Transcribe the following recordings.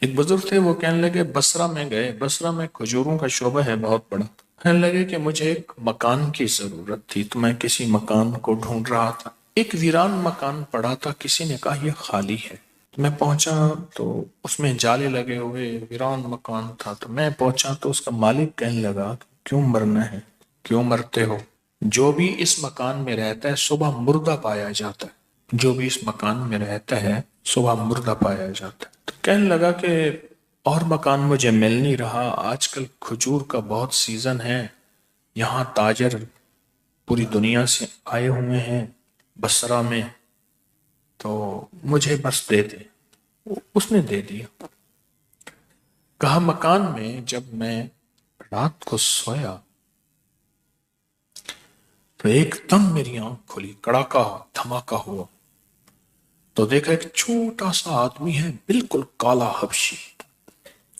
ایک بزرگ تھے، وہ کہنے لگے بصرہ میں گئے، بصرہ میں کھجوروں کا شعبہ ہے بہت بڑا. کہنے لگے کہ مجھے ایک مکان کی ضرورت تھی، تو میں کسی مکان کو ڈھونڈ رہا تھا. ایک ویران مکان پڑا تھا، کسی نے کہا یہ خالی ہے. تو میں پہنچا تو اس میں جالے لگے ہوئے ویران مکان تھا. تو میں پہنچا تو اس کا مالک کہنے لگا کیوں مرنا ہے، کیوں مرتے ہو؟ جو بھی اس مکان میں رہتا ہے صبح مردہ پایا جاتا ہے. جو بھی اس مکان میں رہتا ہے صبح مردہ پایا جاتا ہے. تو کہنے لگا کہ اور مکان مجھے مل نہیں رہا، آج کل کھجور کا بہت سیزن ہے، یہاں تاجر پوری دنیا سے آئے ہوئے ہیں بصرہ میں، تو مجھے بس دے دے. اس نے دے دیا. کہا مکان میں جب میں رات کو سویا تو ایک دم میری آنکھ کھلی، کڑاکا دھماکہ ہوا. تو دیکھا ایک چھوٹا سا آدمی ہے، بالکل کالا حبشی،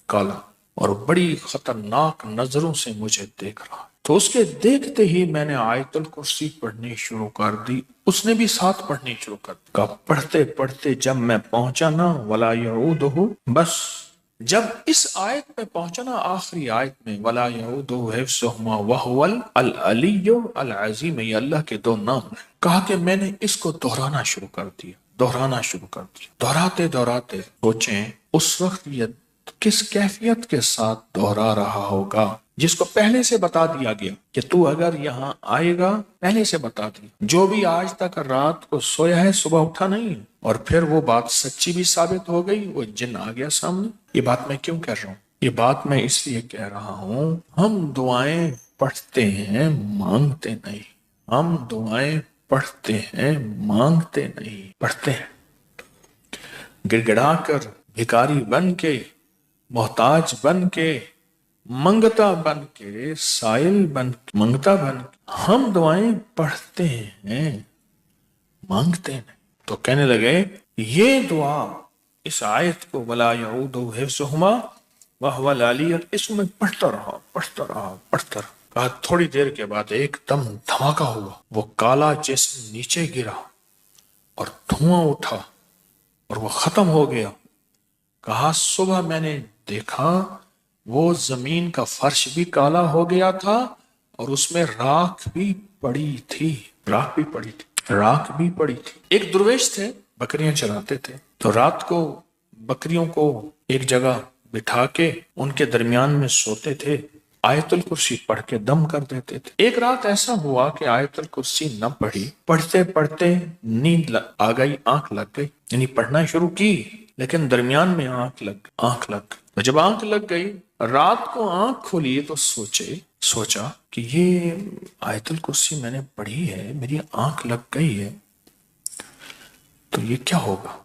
کالا، اور بڑی خطرناک نظروں سے مجھے دیکھ رہا. تو اس کے دیکھتے ہی میں نے آیت الکرسی پڑھنی شروع کر دی. اس نے بھی ساتھ پڑھنی شروع کر دی. کہا پڑھتے پڑھتے جب میں پہنچا نا ولا یعودہ، بس جب اس آیت میں پہنچا نا آخری آیت میں ولا یعودہ حفظہما وہو العلی العظیم، یہ اللہ کے دو نام ہیں. کہا کہ میں نے اس کو دہرانا شروع کر دیا، دہرانا شروع کر دیا. دہراتے دہراتے سوچیں اس وقت یہ کس کیفیت کے ساتھ دہرا رہا ہوگا، جس کو پہلے سے بتا دیا گیا کہ تو اگر یہاں آئے گا، پہلے سے بتا دیا. جو بھی آج تک رات کو سویا ہے صبح اٹھا نہیں، اور پھر وہ بات سچی بھی ثابت ہو گئی، وہ جن آ گیا سامنے. یہ بات میں کیوں کہہ رہا ہوں؟ یہ بات میں اس لیے کہہ رہا ہوں، ہم دعائیں پڑھتے ہیں مانگتے نہیں. ہم دعائیں پڑھتے ہیں مانگتے نہیں. پڑھتے ہیں گڑ گڑا کر، بھکاری بن کے، محتاج بن کے، منگتا بن کے، سائل بن کے، منگتا بن کے ہم دعائیں پڑھتے ہیں مانگتے نہیں. تو کہنے لگے یہ دعا، اس آیت کو ولا یعود حفظہما وہو العلی، اس میں پڑھتا رہا پڑھتا رہا پڑھتا رہا. کہا تھوڑی دیر کے بعد ایک دم دھماکہ ہوا، وہ کالا جسم نیچے گرا اور دھواں اٹھا اور وہ ختم ہو گیا. کہا صبح میں نے دیکھا وہ زمین کا فرش بھی کالا ہو گیا تھا اور اس میں راکھ بھی پڑی تھی. راکھ بھی پڑی تھی، راکھ بھی پڑی تھی. ایک درویش تھے، بکریاں چراتے تھے. تو رات کو بکریوں کو ایک جگہ بٹھا کے ان کے درمیان میں سوتے تھے، آیت الکرسی پڑھ کے دم کر دیتے تھے. ایک رات ایسا ہوا کہ آیت الکرسی نہ پڑھی، پڑھتے پڑھتے نیند آ گئی، آنکھ لگ گئی. یعنی پڑھنا شروع کی لیکن درمیان میں آنکھ لگ گئی. تو جب آنکھ لگ گئی، رات کو آنکھ کھولی تو سوچا کہ یہ آیت الکرسی میں نے پڑھی ہے، میری آنکھ لگ گئی ہے، تو یہ کیا ہوگا؟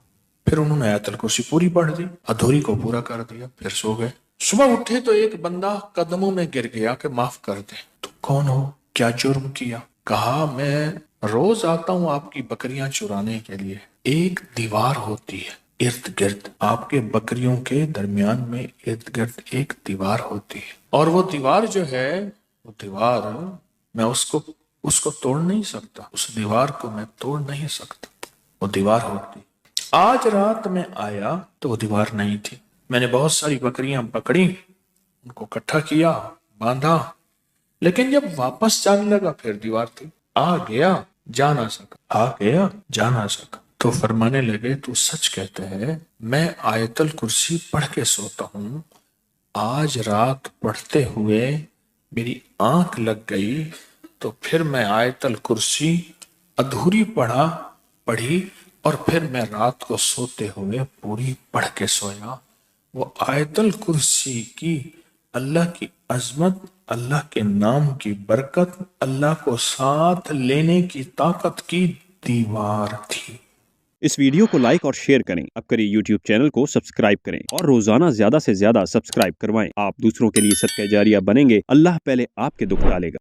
پھر انہوں نے آیت الکرسی پوری پڑھ دی، ادھوری کو پورا کر دیا، پھر سو گئے. صبح اٹھے تو ایک بندہ قدموں میں گر گیا کہ معاف کر دے. تو کون ہو، کیا جرم کیا؟ کہا میں روز آتا ہوں آپ کی بکریاں چرانے کے لیے. ایک دیوار ہوتی ہے ارد گرد، آپ کے بکریوں کے درمیان میں ارد گرد ایک دیوار ہوتی ہے، اور وہ دیوار جو ہے، وہ دیوار میں اس کو توڑ نہیں سکتا، اس دیوار کو میں توڑ نہیں سکتا، وہ دیوار ہوتی. آج رات میں آیا تو وہ دیوار نہیں تھی. میں نے بہت ساری بکریاں پکڑی، ان کو اکٹھا کیا، باندھا، لیکن جب واپس جانے لگا پھر دیوار تھی. آ گیا جا نہ سکا، آ گیا جا نہ سکا. تو فرمانے لگے تو سچ کہتے ہیں، میں آیت الکرسی پڑھ کے سوتا ہوں، آج رات پڑھتے ہوئے میری آنکھ لگ گئی، تو پھر میں آیت الکرسی ادھوری پڑھی اور پھر میں رات کو سوتے ہوئے پوری پڑھ کے سویا. وہ آیت الکرسی کی اللہ کی عظمت، اللہ کے نام کی برکت، اللہ کو ساتھ لینے کی طاقت کی دیوار تھی. اس ویڈیو کو لائک اور شیئر کریں، اب کری یوٹیوب چینل کو سبسکرائب کریں اور روزانہ زیادہ سے زیادہ سبسکرائب کروائیں. آپ دوسروں کے لیے صدقہ جاریہ بنیں گے، اللہ پہلے آپ کے دکھ ٹالے گا.